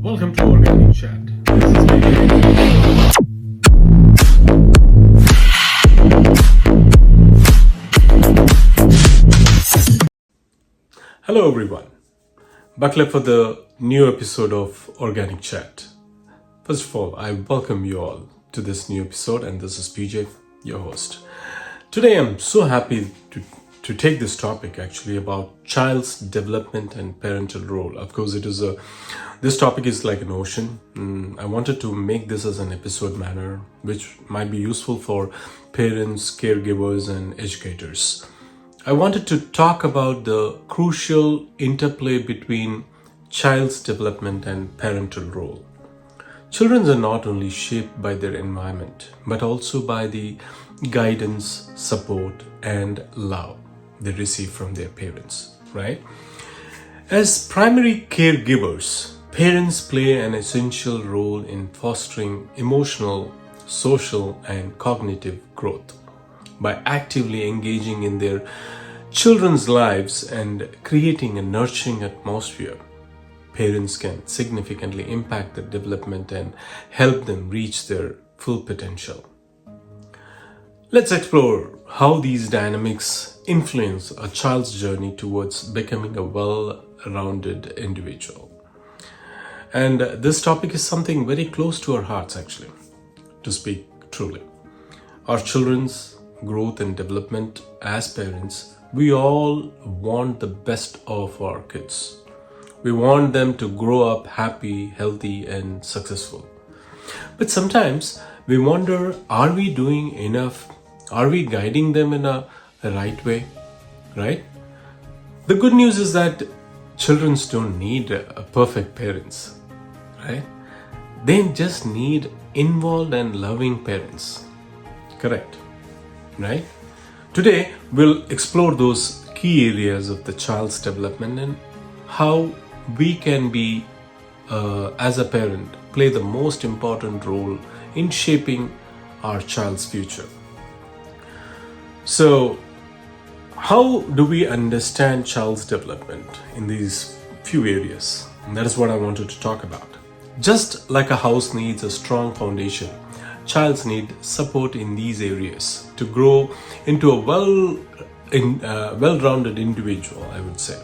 Welcome to Organic Chat. This is Vijay. Hello everyone. Buckle up for the new episode of Organic Chat. First of all, I welcome you all to this new episode, and this is PJ, your host. Today I'm so happy to take this topic actually about child's development and parental role. Of course, this topic is like an ocean. I wanted to make this as an episode manner which might be useful for parents, caregivers and educators. I wanted to talk about the crucial interplay between child's development and parental role. Children are not only shaped by their environment, but also by the guidance, support, and love they receive from their parents, right? As primary caregivers, parents play an essential role in fostering emotional, social, and cognitive growth. By actively engaging in their children's lives and creating a nurturing atmosphere, parents can significantly impact their development and help them reach their full potential. Let's explore how these dynamics influence a child's journey towards becoming a well-rounded individual. And this topic is something very close to our hearts, actually, to speak truly. Our children's growth and development as parents, we all want the best of our kids. We want them to grow up happy, healthy, and successful. But sometimes we wonder, are we doing enough? Are we guiding them in a right way? Right? The good news is that children don't need perfect parents. Right? They just need involved and loving parents. Correct? Right? Today, we'll explore those key areas of the child's development and how we can be, as a parent, play the most important role in shaping our child's future. So, how do we understand child's development in these few areas? And that is what I wanted to talk about. Just like a house needs a strong foundation, childs need support in these areas to grow into a well-rounded individual, I would say.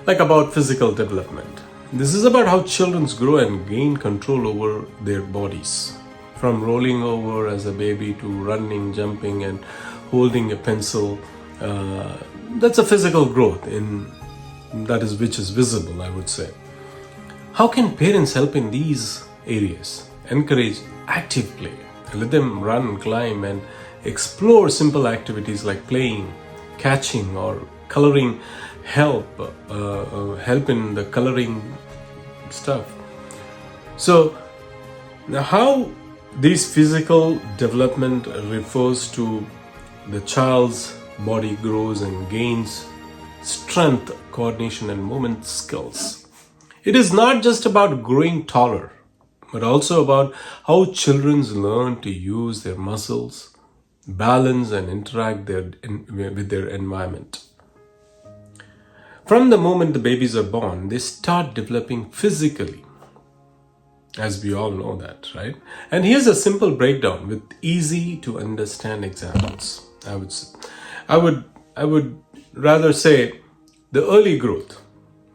Like about physical development. This is about how children grow and gain control over their bodies. From rolling over as a baby to running, jumping and holding a pencil. That's a physical growth which is visible, I would say. How can parents help in these areas? Encourage active play. Let them run, climb and explore simple activities like playing, catching or coloring. Help in the coloring stuff. So now how this physical development refers to the child's body grows and gains strength, coordination and movement skills. It is not just about growing taller, but also about how children learn to use their muscles, balance and interact with their environment. From the moment the babies are born, they start developing physically, as we all know that, right? And here's a simple breakdown with easy to understand examples. I would rather say the early growth.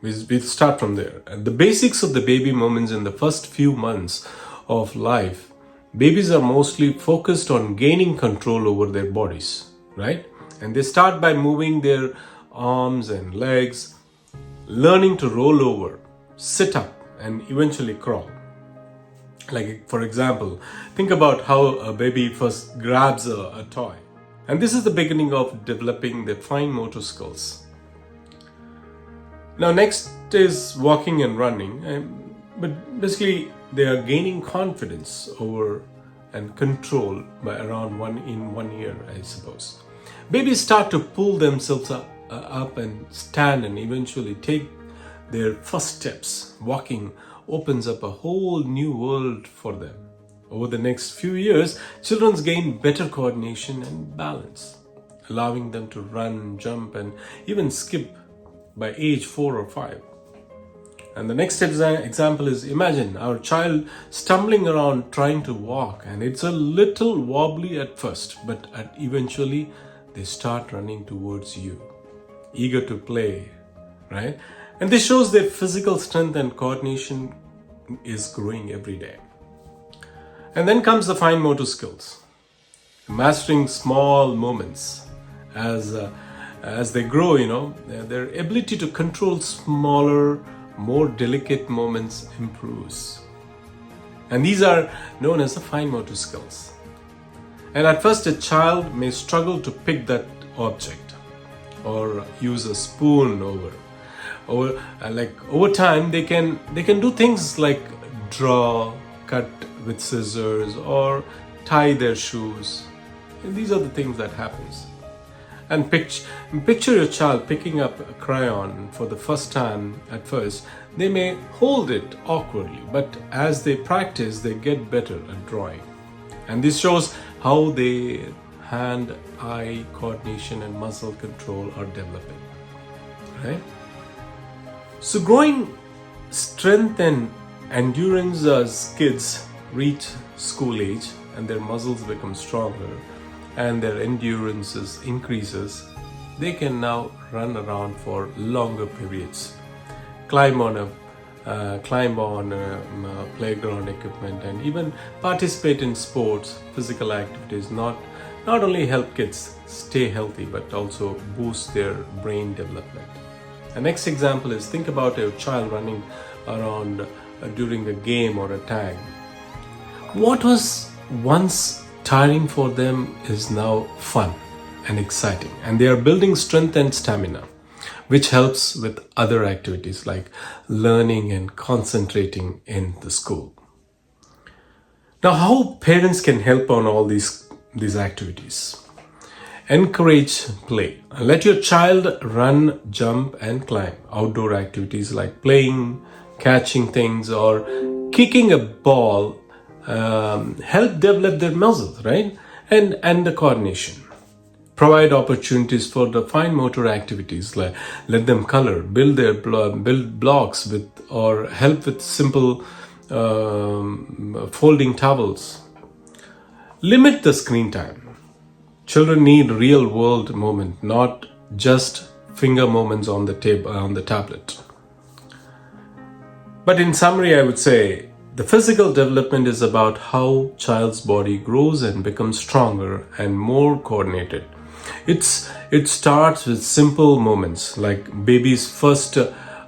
We'll start from there. And the basics of the baby moments in the first few months of life, babies are mostly focused on gaining control over their bodies, right? And they start by moving their arms and legs, learning to roll over, sit up, and eventually crawl. Like, for example, think about how a baby first grabs a toy. And this is the beginning of developing their fine motor skills. Now, next is walking and running. But basically, they are gaining confidence over and control by around 1 year, I suppose. Babies start to pull themselves up and stand and eventually take their first steps. Walking opens up a whole new world for them. Over the next few years, children gain better coordination and balance, allowing them to run, jump and even skip by age 4 or 5. And the next example is, imagine our child stumbling around trying to walk, and it's a little wobbly at first, but eventually they start running towards you, eager to play, right? And this shows their physical strength and coordination is growing every day. And then comes the fine motor skills, mastering small moments as they grow. Their ability to control smaller, more delicate moments improves. And these are known as the fine motor skills. And at first a child may struggle to pick that object or use a spoon over time they can do things like draw, cut with scissors, or tie their shoes. And these are the things that happens. And picture your child picking up a crayon for the first time. At first, they may hold it awkwardly, but as they practice, they get better at drawing. And this shows how their hand-eye coordination and muscle control are developing, right? So growing strength and endurance as kids reach school age and their muscles become stronger and their endurance increases, they can now run around for longer periods, climb on playground equipment, and even participate in sports. Physical activities not only help kids stay healthy but also boost their brain development. The next example is, think about a child running around during a game or a tag. What was once tiring for them is now fun and exciting, and they are building strength and stamina, which helps with other activities like learning and concentrating in the school. Now, how parents can help on all these activities? Encourage play. Let your child run, jump, and climb. Outdoor activities like playing, catching things, or kicking a ball help develop their muscles, right? And the coordination. Provide opportunities for the fine motor activities, like let them color, build blocks with, or help with simple folding towels. Limit the screen time. Children need real world moment, not just finger moments on the tablet. But in summary, I would say the physical development is about how child's body grows and becomes stronger and more coordinated. It starts with simple moments like baby's first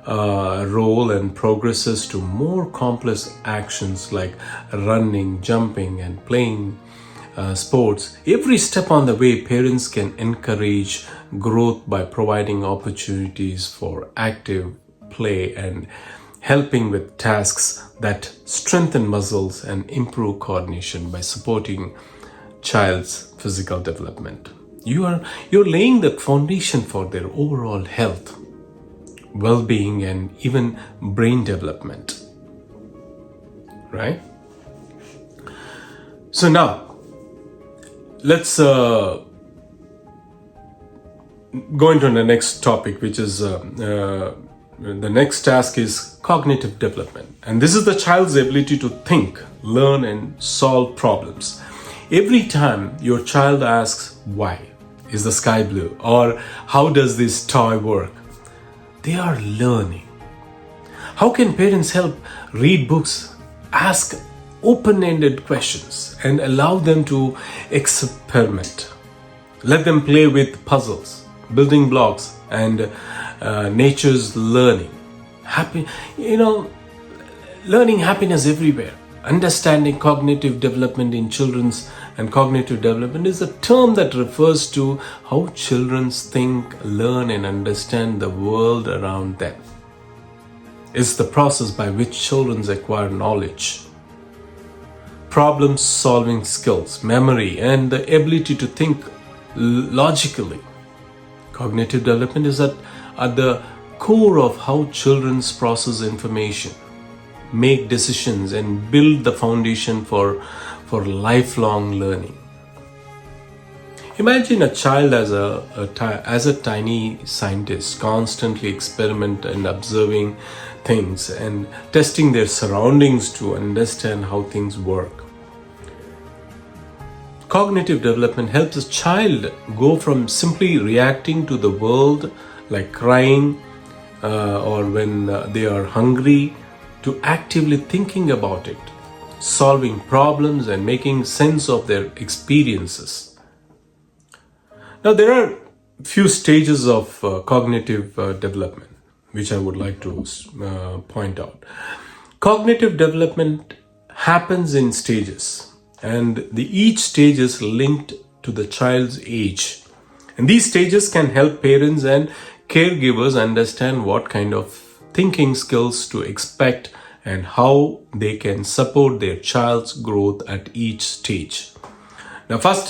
roll and progresses to more complex actions like running, jumping, and playing sports. Every step on the way, parents can encourage growth by providing opportunities for active play and helping with tasks that strengthen muscles and improve coordination by supporting child's physical development. You're laying the foundation for their overall health, well-being, and even brain development, right? So now let's go into the next topic, which is the next task is cognitive development. And this is the child's ability to think, learn, and solve problems. Every time your child asks, why is the sky blue? Or how does this toy work? They are learning. How can parents help? Read books, ask open-ended questions, and allow them to experiment. Let them play with puzzles, building blocks, and nature's learning. Learning happiness everywhere. Understanding cognitive development in children's and cognitive development is a term that refers to how children think, learn, and understand the world around them. It's the process by which children acquire knowledge, problem-solving skills, memory, and the ability to think logically. Cognitive development is at the core of how children process information, make decisions, and build the foundation for lifelong learning. Imagine a child as a tiny scientist, constantly experiment and observing things and testing their surroundings to understand how things work. Cognitive development helps a child go from simply reacting to the world, like crying or when they are hungry, to actively thinking about it, solving problems and making sense of their experiences. Now, there are few stages of cognitive development which I would like to point out. Cognitive development happens in stages, and each stage is linked to the child's age. And these stages can help parents and caregivers understand what kind of thinking skills to expect and how they can support their child's growth at each stage. Now, first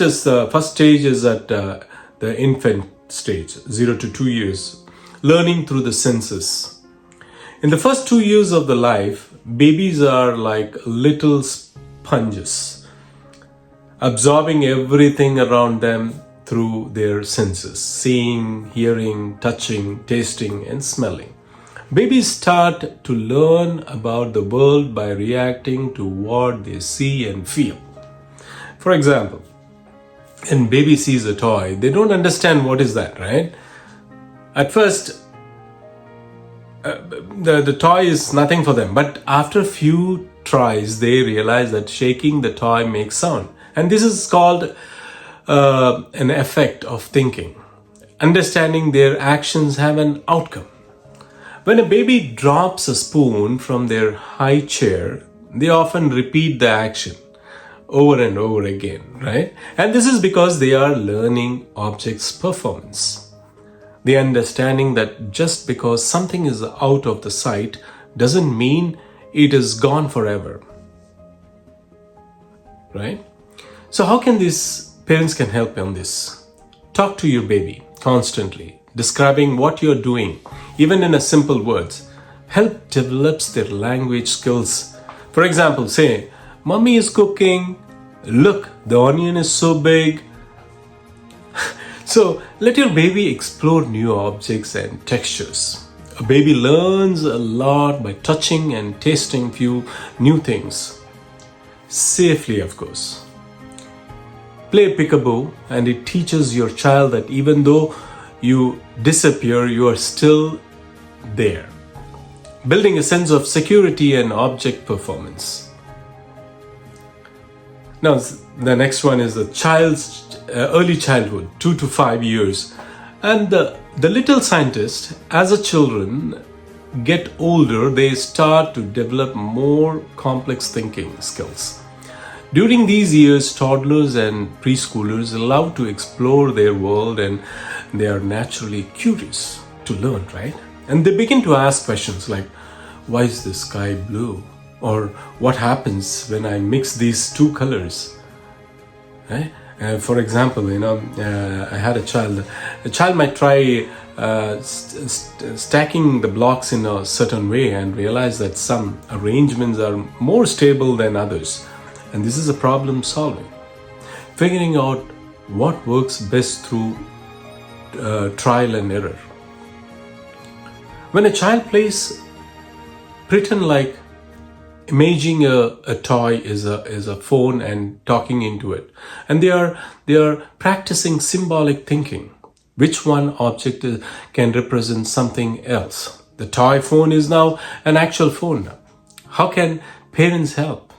stage is at the infant stage, 0 to 2 years, learning through the senses. In the first 2 years of the life, babies are like little sponges, absorbing everything around them through their senses, seeing, hearing, touching, tasting, and smelling. Babies start to learn about the world by reacting to what they see and feel. For example, when baby sees a toy, they don't understand what is that, right? At first, the toy is nothing for them, but after a few tries, they realize that shaking the toy makes sound. And this is called an effect of thinking. Understanding their actions have an outcome. When a baby drops a spoon from their high chair, they often repeat the action over and over again, right? And this is because they are learning object's performance. The understanding that just because something is out of the sight doesn't mean it is gone forever, right? So how can these parents can help on this? Talk to your baby constantly, describing what you're doing, even in a simple words. Help develops their language skills. For example, say, "Mommy is cooking. Look, the onion is so big." So let your baby explore new objects and textures. A baby learns a lot by touching and tasting few new things. Safely, of course. Play peekaboo, and it teaches your child that even though you disappear, you are still there, building a sense of security and object performance. Now, the next one is the child's early childhood, 2 to 5 years. And the little scientist, as a children get older, they start to develop more complex thinking skills. During these years, toddlers and preschoolers are allowed to explore their world, and they are naturally curious to learn, right? And they begin to ask questions like, why is the sky blue? Or what happens when I mix these two colors? Right? For example, I had a child. A child might try stacking the blocks in a certain way and realize that some arrangements are more stable than others. And this is a problem solving. Figuring out what works best through trial and error. When a child plays, pretend like imaging a toy is a phone and talking into it, and they are practicing symbolic thinking. Which one object can represent something else? The toy phone is now an actual phone now. How can parents help?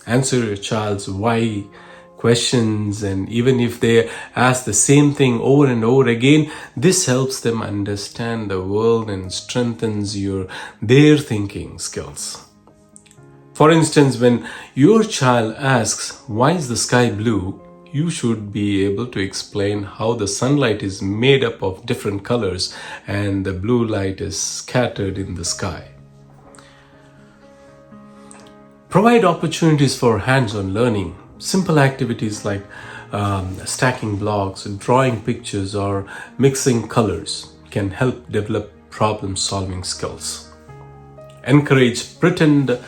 Answer your child's why questions, and even if they ask the same thing over and over again, this helps them understand the world and strengthens their thinking skills. For instance, when your child asks, why is the sky blue? You should be able to explain how the sunlight is made up of different colors and the blue light is scattered in the sky. Provide opportunities for hands-on learning. Simple activities like stacking blocks, drawing pictures, or mixing colors can help develop problem-solving skills. Encourage pretend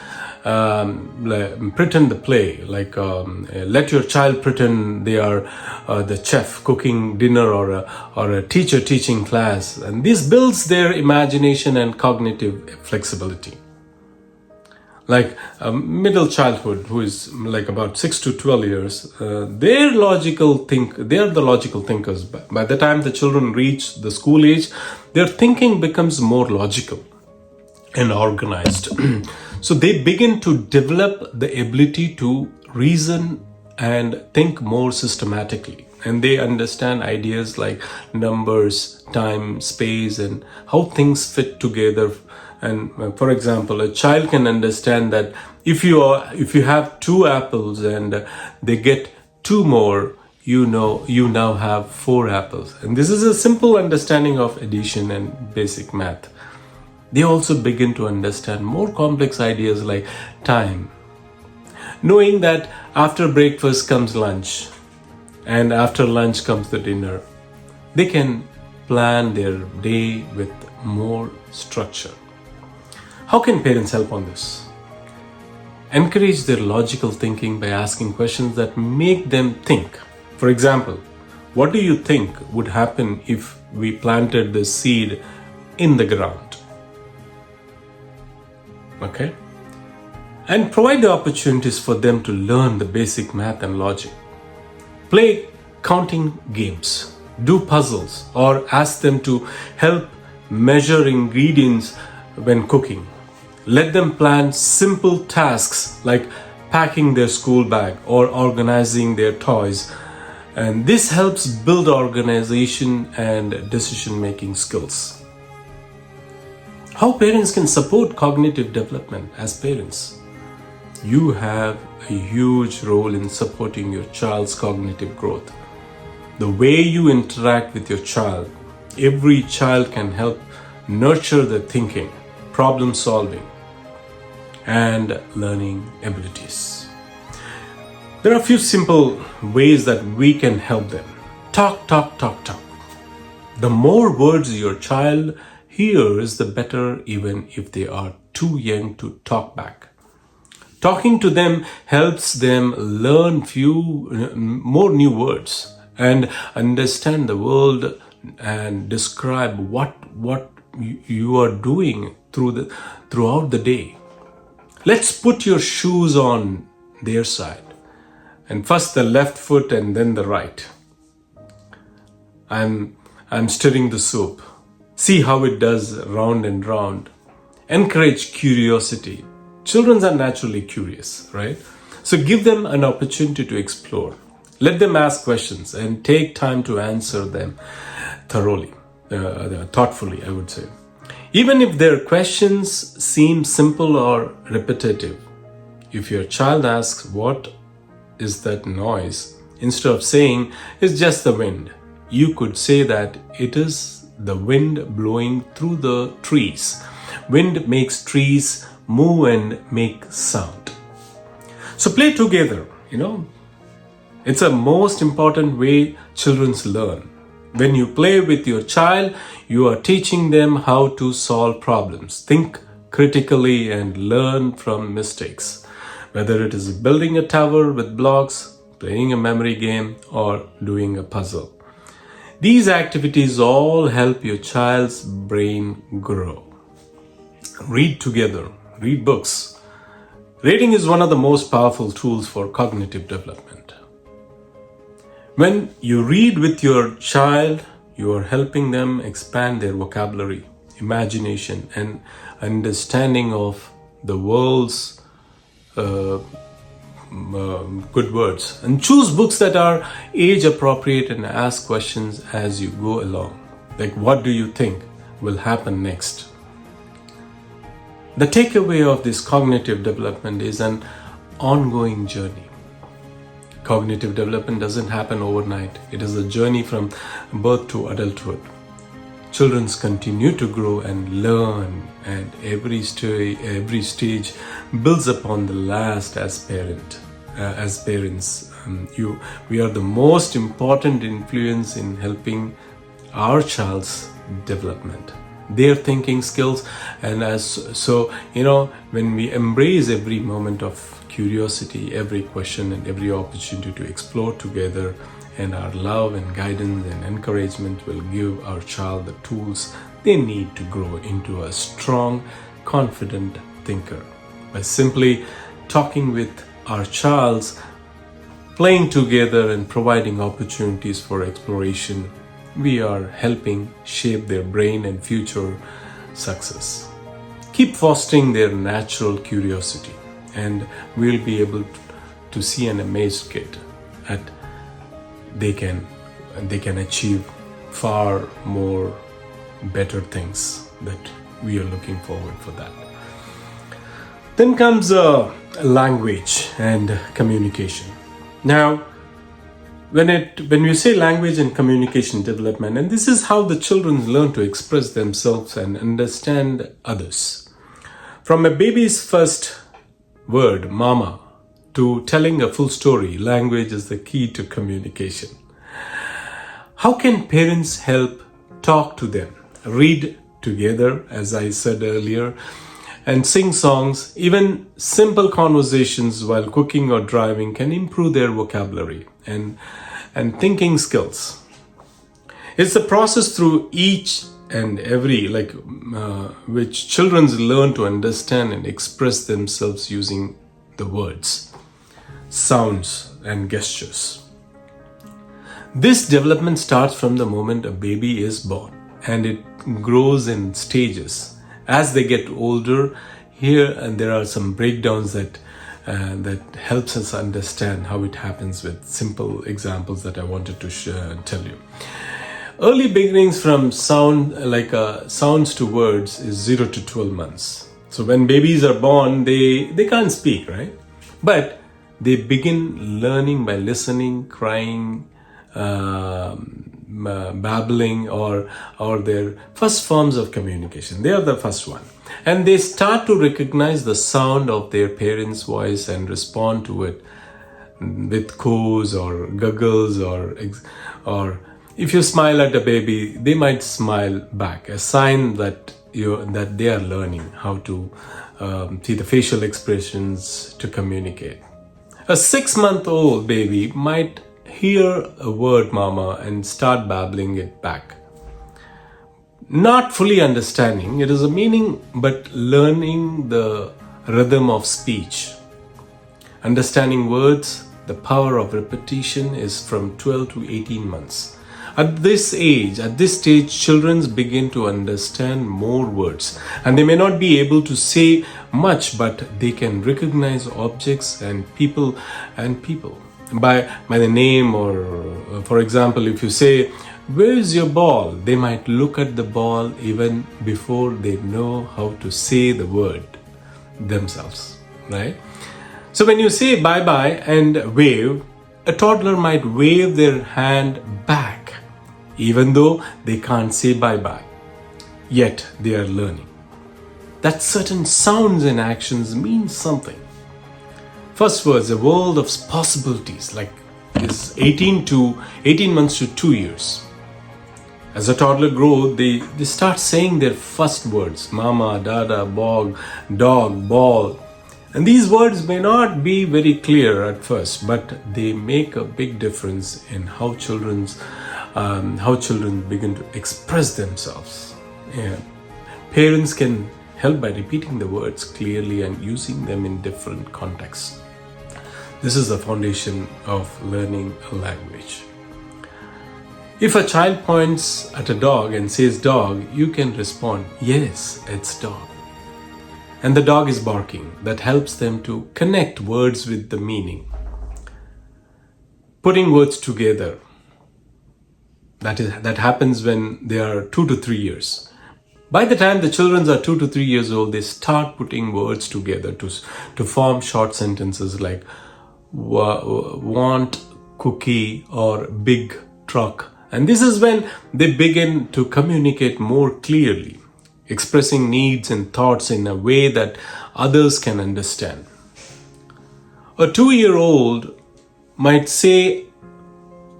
pretend the play, like let your child pretend they are the chef cooking dinner, or a teacher teaching class, and this builds their imagination and cognitive flexibility. Like middle childhood, who is like about 6 to 12 years, they are the logical thinkers. By the time the children reach the school age, their thinking becomes more logical and organized. So they begin to develop the ability to reason and think more systematically, and they understand ideas like numbers, time, space, and how things fit together. And for example, a child can understand that if you have 2 apples and they get 2 more, you now have 4 apples. And this is a simple understanding of addition and basic math. They also begin to understand more complex ideas like time, knowing that after breakfast comes lunch, and after lunch comes the dinner. They can plan their day with more structure. How can parents help on this? Encourage their logical thinking by asking questions that make them think. For example, what do you think would happen if we planted the seed in the ground? Okay? And provide the opportunities for them to learn the basic math and logic. Play counting games, do puzzles, or ask them to help measure ingredients when cooking. Let them plan simple tasks like packing their school bag or organizing their toys. And this helps build organization and decision-making skills. How parents can support cognitive development as parents? You have a huge role in supporting your child's cognitive growth. The way you interact with your child, every child can help nurture their thinking, problem solving, and learning abilities. There are a few simple ways that we can help them. Talk. The more words your child hears, the better, even if they are too young to talk back. Talking to them helps them learn more new words and understand the world and describe what you are doing throughout the day. Let's put your shoes on their side, and first the left foot and then the right. I'm stirring the soup. See how it does round and round. Encourage curiosity. Children are naturally curious, right? So give them an opportunity to explore. Let them ask questions and take time to answer them thoughtfully, I would say. Even if their questions seem simple or repetitive, if your child asks, "What is that noise?" instead of saying, "It's just the wind," you could say that it is the wind blowing through the trees. Wind makes trees move and make sound. So play together, It's a most important way children learn. When you play with your child, you are teaching them how to solve problems, think critically, and learn from mistakes. Whether it is building a tower with blocks, playing a memory game, or doing a puzzle. These activities all help your child's brain grow. Read together. Read books. Reading is one of the most powerful tools for cognitive development. When you read with your child, you are helping them expand their vocabulary, imagination, and understanding of the world's good words. And choose books that are age appropriate and ask questions as you go along. Like, what do you think will happen next? The takeaway of this cognitive development is an ongoing journey. Cognitive development doesn't happen overnight. It is a journey from birth to adulthood. Children continue to grow and learn, and every stage builds upon the last as parents. We are the most important influence in helping our child's development. their thinking skills. And when we embrace every moment of curiosity, every question and every opportunity to explore together, and our love and guidance and encouragement will give our child the tools they need to grow into a strong, confident thinker. By simply talking with our child, playing together and providing opportunities for exploration, we are helping shape their brain and future success. Keep fostering their natural curiosity, and we'll be able to see an amazed kid at they can achieve far more better things that we are looking forward for that. Then comes language and communication. Now, when we say language and communication development, and this is how the children learn to express themselves and understand others. From a baby's first word, mama, to telling a full story, language is the key to communication. How can parents help talk to them, read together, as I said earlier, and sing songs? Even simple conversations while cooking or driving can improve their vocabulary and thinking skills. It's a process through each and every, which children learn to understand and express themselves using the words, sounds, and gestures. This development starts from the moment a baby is born, and it grows in stages. As they get older, here and there are some breakdowns that helps us understand how it happens with simple examples that I wanted to tell you. Early beginnings from sounds to words is 0 to 12 months. So when babies are born, they can't speak, right? But they begin learning by listening, crying, babbling, or their first forms of communication. They are the first one. And they start to recognize the sound of their parents' voice and respond to it with coos or guggles, or if you smile at a baby, they might smile back, a sign that they are learning how to see the facial expressions to communicate. A 6-month-old baby might hear a word mama and start babbling it back. Not fully understanding it is a meaning, but learning the rhythm of speech. Understanding words, the power of repetition is from 12 to 18 months. At this stage, children begin to understand more words, and they may not be able to say much, but they can recognize objects and people by the name. Or for example, if you say, "Where is your ball?" they might look at the ball even before they know how to say the word themselves, right? So when you say bye-bye and wave, a toddler might wave their hand back, even though they can't say bye-bye. Yet they are learning that certain sounds and actions mean something. First words, a world of possibilities, like is 18 months to 2 years. As a toddler grows, they start saying their first words, mama, dada, bog, dog, ball. And these words may not be very clear at first, but they make a big difference in how children begin to express themselves. Yeah. Parents can help by repeating the words clearly and using them in different contexts. This is the foundation of learning a language. If a child points at a dog and says dog, you can respond, yes, it's dog. And the dog is barking. That helps them to connect words with the meaning. Putting words together. That happens when they are 2 to 3 years. By the time the children are 2 to 3 years old, they start putting words together to form short sentences like want cookie or big truck. And this is when they begin to communicate more clearly, expressing needs and thoughts in a way that others can understand. A 2-year-old might say,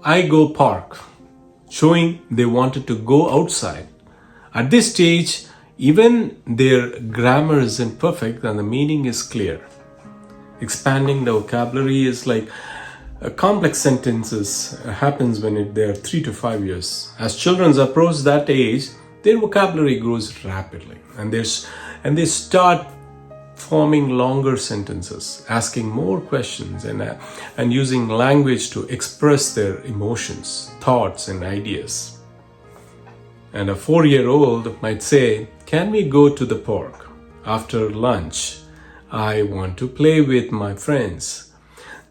I go park, showing they wanted to go outside. At this stage, even their grammar isn't perfect and the meaning is clear. Expanding the vocabulary is like complex sentences happens when they are 3 to 5 years. As children approach that age, their vocabulary grows rapidly, and they start forming longer sentences, asking more questions, and using language to express their emotions, thoughts, and ideas. And a 4-year-old might say, "Can we go to the park after lunch? I want to play with my friends."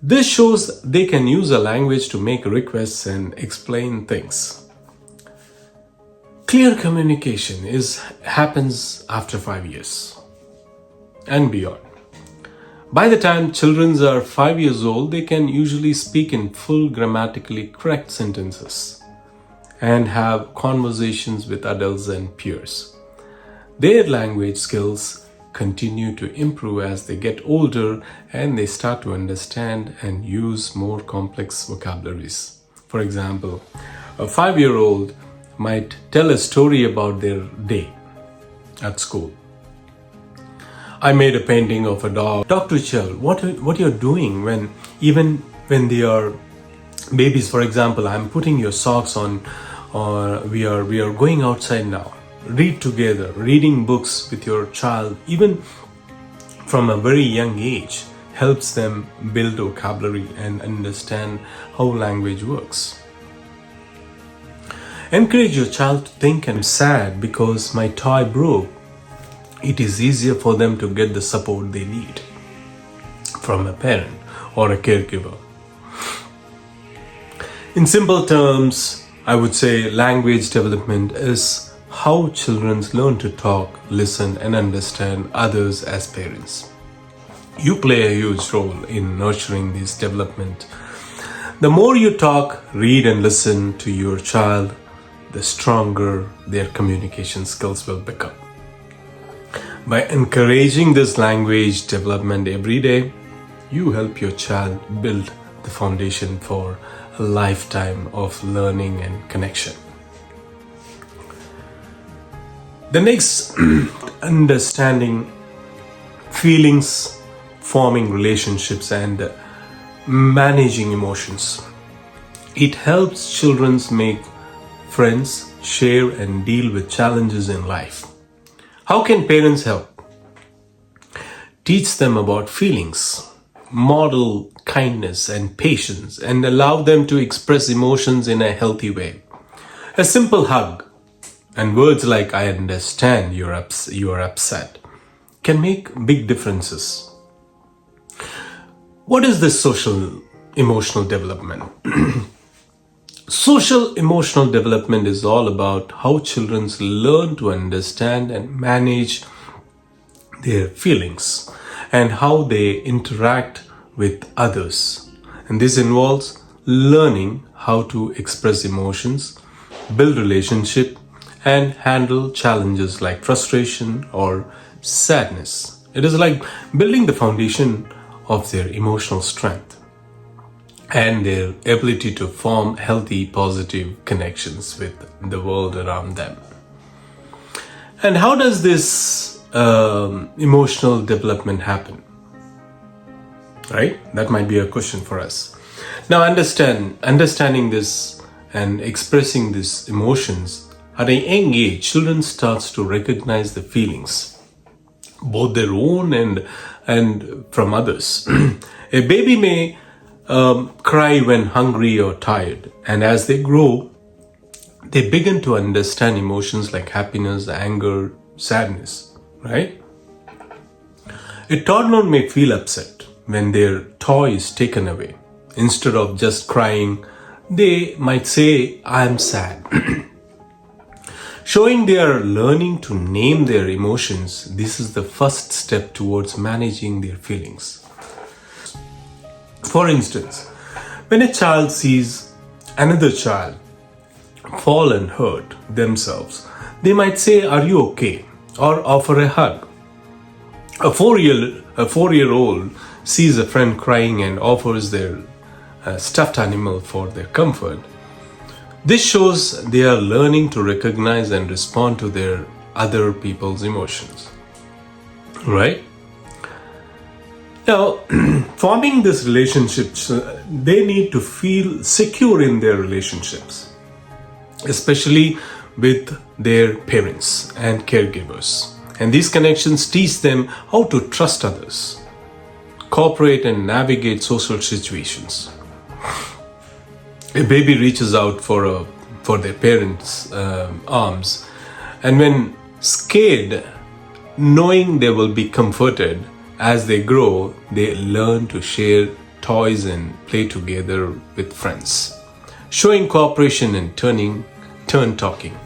This shows they can use a language to make requests and explain things. Clear communication happens after 5 years and beyond. By the time children are 5 years old, they can usually speak in full grammatically correct sentences and have conversations with adults and peers. Their language skills continue to improve as they get older and they start to understand and use more complex vocabularies. For example, a 5-year-old might tell a story about their day at school. "I made a painting of a dog. Dr. Chell, what you're doing even when they are babies? For example, I'm putting your socks on, or we are going outside now. Read together. Reading books with your child, even from a very young age, helps them build vocabulary and understand how language works. Encourage your child to think, "I'm sad because my toy broke." It is easier for them to get the support they need from a parent or a caregiver. In simple terms, I would say language development is how children learn to talk, listen, and understand others as parents. You play a huge role in nurturing this development. The more you talk, read, and listen to your child, the stronger their communication skills will become. By encouraging this language development every day, you help your child build the foundation for a lifetime of learning and connection. The next, understanding feelings, forming relationships, and managing emotions. It helps children make friends, share, and deal with challenges in life. How can parents help? Teach them about feelings, model kindness and patience, and allow them to express emotions in a healthy way. A simple hug and words like "I understand you are upset" can make big differences. What is this social emotional development? Social emotional development is all about how children learn to understand and manage their feelings and how they interact with others. And this involves learning how to express emotions, build relationship, and handle challenges like frustration or sadness. It is like building the foundation of their emotional strength and their ability to form healthy, positive connections with the world around them. And how does this emotional development happen? Right? That might be a question for us. Now, understanding this and expressing these emotions at a young age, children starts to recognize the feelings, both their own and from others. A baby may cry when hungry or tired, and as they grow, they begin to understand emotions like happiness, anger, sadness, right? A toddler may feel upset when their toy is taken away. Instead of just crying, they might say, "I'm sad." Showing they are learning to name their emotions, this is the first step towards managing their feelings. For instance, when a child sees another child fall and hurt themselves, they might say, "Are you okay?" or offer a hug. A 4-year-old sees a friend crying and offers their stuffed animal for their comfort. This shows they are learning to recognize and respond to their other people's emotions. Right? Now, forming these relationships, they need to feel secure in their relationships, especially with their parents and caregivers. And these connections teach them how to trust others, cooperate, and navigate social situations. A baby reaches out for their parents' arms, and when scared, knowing they will be comforted, as they grow, they learn to share toys and play together with friends, showing cooperation and turn talking.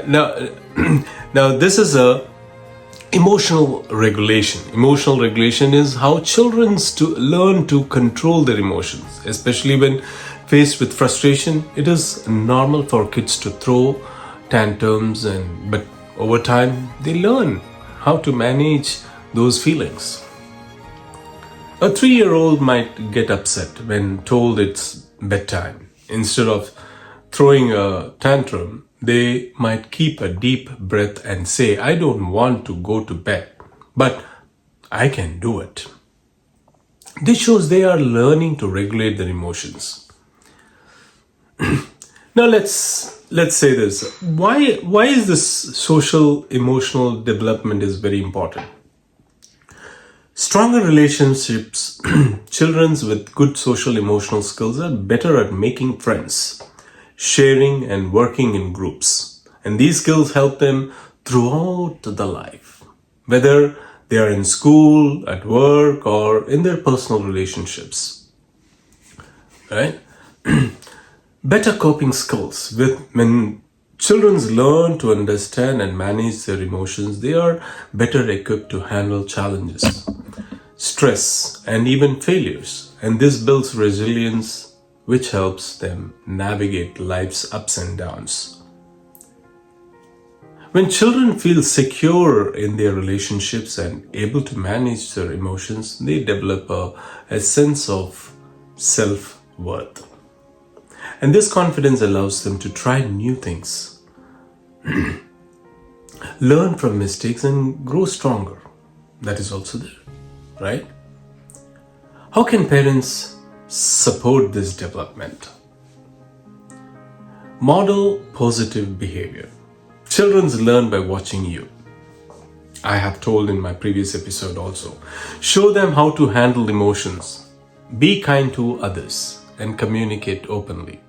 Now this is a emotional regulation. Emotional regulation is how children learn to control their emotions, especially when faced with frustration. It is normal for kids to throw tantrums, but over time they learn how to manage those feelings. A 3-year-old might get upset when told it's bedtime. Instead of throwing a tantrum, they might keep a deep breath and say, "I don't want to go to bed, but I can do it." This shows they are learning to regulate their emotions. Now let's say this. Why is this social emotional development is very important? Stronger relationships, children with good social emotional skills are better at making friends, sharing and working in groups. And these skills help them throughout the life, whether they are in school, at work, or in their personal relationships. Right? Better coping skills. When children learn to understand and manage their emotions, they are better equipped to handle challenges, stress, and even failures. And this builds resilience, which helps them navigate life's ups and downs. When children feel secure in their relationships and able to manage their emotions, they develop a sense of self-worth. And this confidence allows them to try new things, learn from mistakes, and grow stronger. That is also there, right? How can parents support this development? Model positive behavior. Children learn by watching you. I have told in my previous episode also. Show them how to handle emotions. Be kind to others and communicate openly.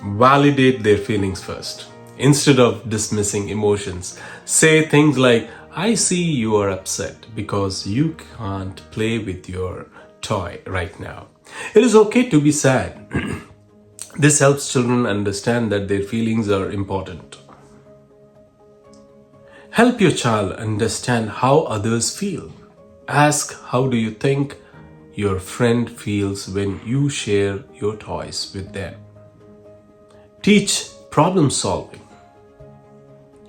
Validate their feelings first. Instead of dismissing emotions, say things like, "I see you are upset because you can't play with your toy right now. It is okay to be sad." This helps children understand that their feelings are important. Help your child understand how others feel. Ask, "How do you think your friend feels when you share your toys with them?" Teach problem solving.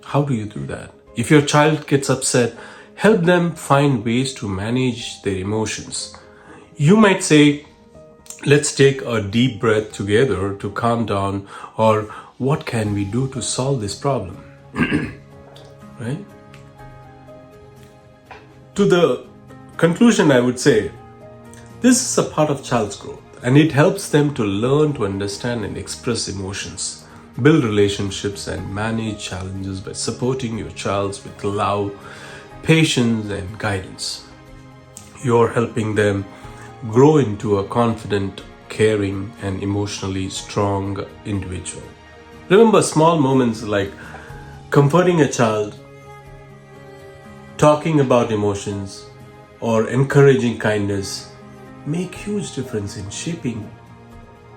How do you do that? If your child gets upset, help them find ways to manage their emotions. You might say, "Let's take a deep breath together to calm down," or "What can we do to solve this problem?" Right? To the conclusion, I would say, this is a part of child's growth, and it helps them to learn to understand and express emotions, build relationships, and manage challenges by supporting your child with love, patience, and guidance. You're helping them grow into a confident, caring, and emotionally strong individual. Remember, small moments like comforting a child, talking about emotions, or encouraging kindness make huge difference in shaping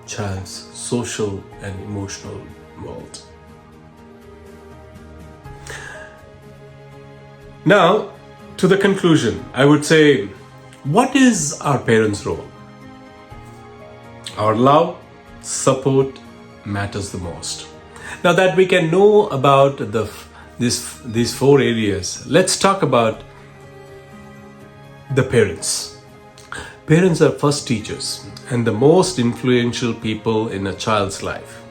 child's social and emotional world. Now, to the conclusion, I would say, what is our parents' role? Our love, support matters the most. Now that we can know about these 4 areas, let's talk about the parents. Parents are first teachers and the most influential people in a child's life.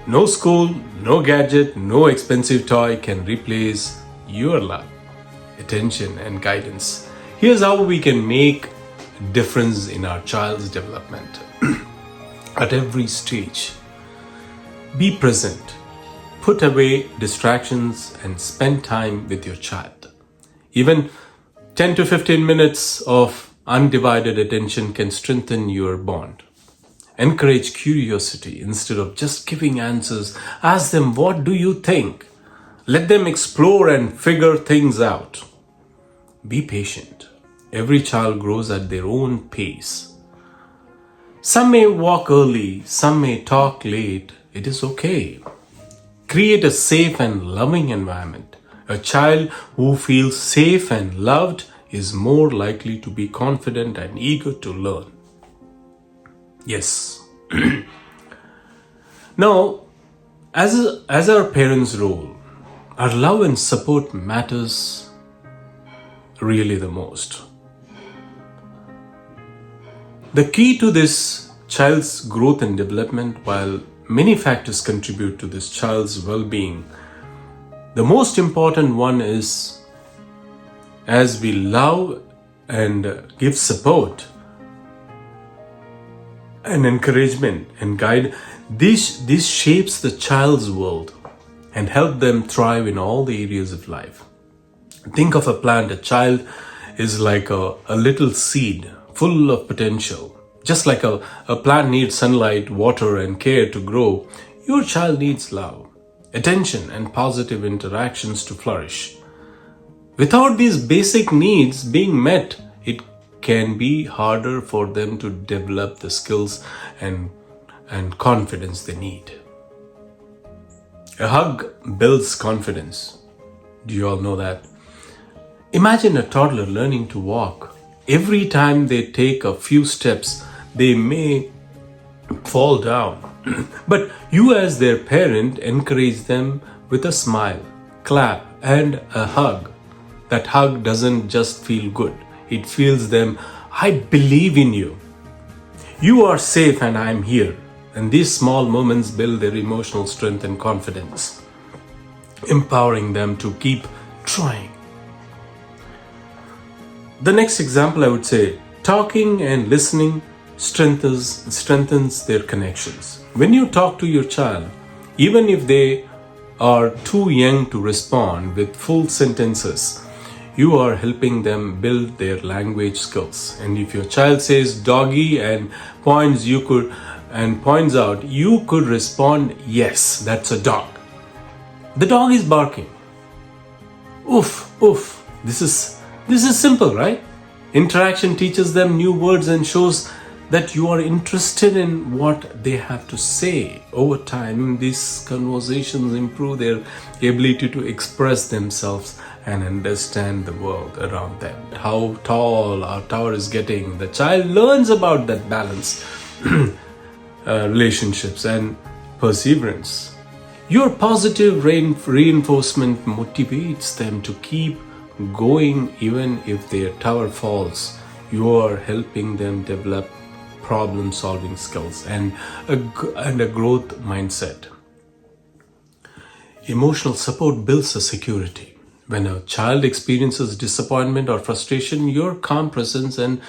No school, no gadget, no expensive toy can replace your love, attention, and guidance. Here's how we can make a difference in our child's development. At every stage, be present, put away distractions, and spend time with your child. Even 10 to 15 minutes of undivided attention can strengthen your bond. Encourage curiosity instead of just giving answers. Ask them, what do you think? Let them explore and figure things out. Be patient. Every child grows at their own pace. Some may walk early, some may talk late. It is okay. Create a safe and loving environment. A child who feels safe and loved is more likely to be confident and eager to learn. Yes. Now, as our parents' role, our love and support matters really the most. The key to this child's growth and development, while many factors contribute to this child's well-being, the most important one is, as we love and give support and encouragement and guide, this shapes the child's world and help them thrive in all the areas of life. Think of a plant. A child is like a little seed full of potential. Just like a plant needs sunlight, water, and care to grow, your child needs love, attention, and positive interactions to flourish. Without these basic needs being met, it can be harder for them to develop the skills and confidence they need. A hug builds confidence. Do you all know that? Imagine a toddler learning to walk. Every time they take a few steps, they may fall down. But you, as their parent, encourage them with a smile, clap, and a hug. That hug doesn't just feel good. It feels them, I believe in you. You are safe and I'm here. And these small moments build their emotional strength and confidence, empowering them to keep trying. The next example, I would say, talking and listening strengthens their connections. When you talk to your child, even if they are too young to respond with full sentences, you are helping them build their language skills. And if your child says doggy and points out, you could respond, yes, that's a dog. The dog is barking. Oof, oof. This is simple, right? Interaction teaches them new words and shows that you are interested in what they have to say. Over time, these conversations improve their ability to express themselves and understand the world around them. How tall our tower is getting, the child learns about that balance, relationships, and perseverance. Your positive reinforcement motivates them to keep going even if their tower falls. You are helping them develop problem-solving skills and a growth mindset. Emotional support builds a security. When a child experiences disappointment or frustration, your calm presence and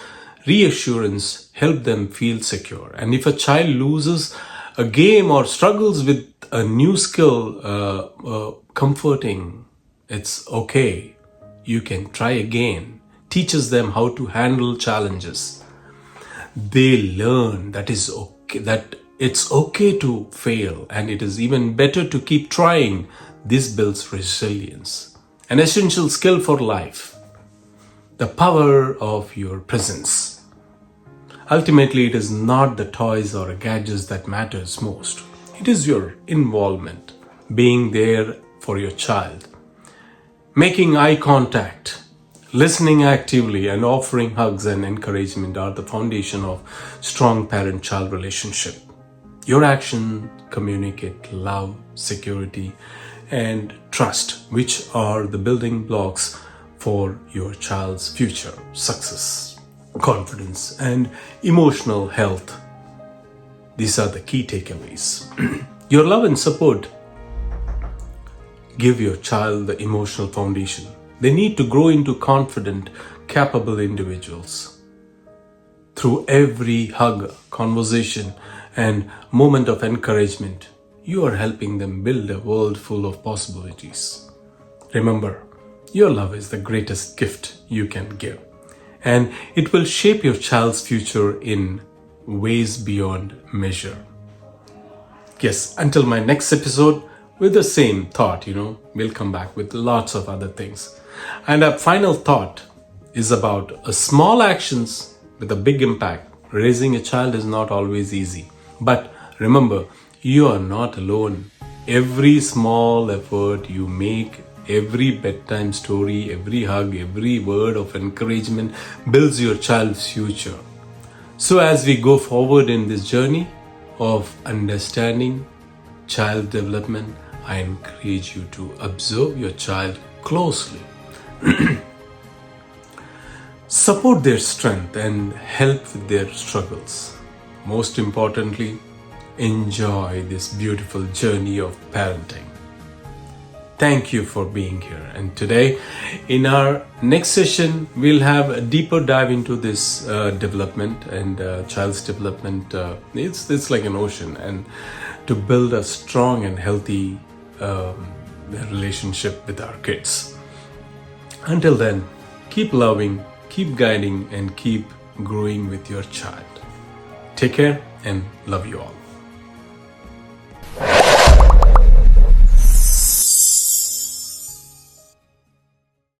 reassurance help them feel secure. And if a child loses a game or struggles with a new skill, comforting, it's okay. You can try again. Teaches them how to handle challenges. They learn that it's okay to fail, and it is even better to keep trying. This builds resilience, an essential skill for life. The power of your presence. Ultimately, it is not the toys or gadgets that matters most. It is your involvement, being there for your child, making eye contact, listening actively, and offering hugs and encouragement are the foundation of strong parent-child relationship. Your actions communicate love, security, and trust, which are the building blocks for your child's future success. confidence, and emotional health. These are the key takeaways. Your love and support give your child the emotional foundation. They need to grow into confident, capable individuals. Through every hug, conversation, and moment of encouragement, you are helping them build a world full of possibilities. Remember, your love is the greatest gift you can give, and it will shape your child's future in ways beyond measure. Yes, until my next episode, with the same thought, we'll come back with lots of other things. And our final thought is about small actions with a big impact. Raising a child is not always easy. But remember, you are not alone. Every small effort you make, every bedtime story, every hug, every word of encouragement builds your child's future. So as we go forward in this journey of understanding child development, I encourage you to observe your child closely. Support their strength and help with their struggles. Most importantly, enjoy this beautiful journey of parenting. Thank you for being here. And today, in our next session, we'll have a deeper dive into this development and child's development. It's like an ocean, and to build a strong and healthy relationship with our kids. Until then, keep loving, keep guiding, and keep growing with your child. Take care and love you all.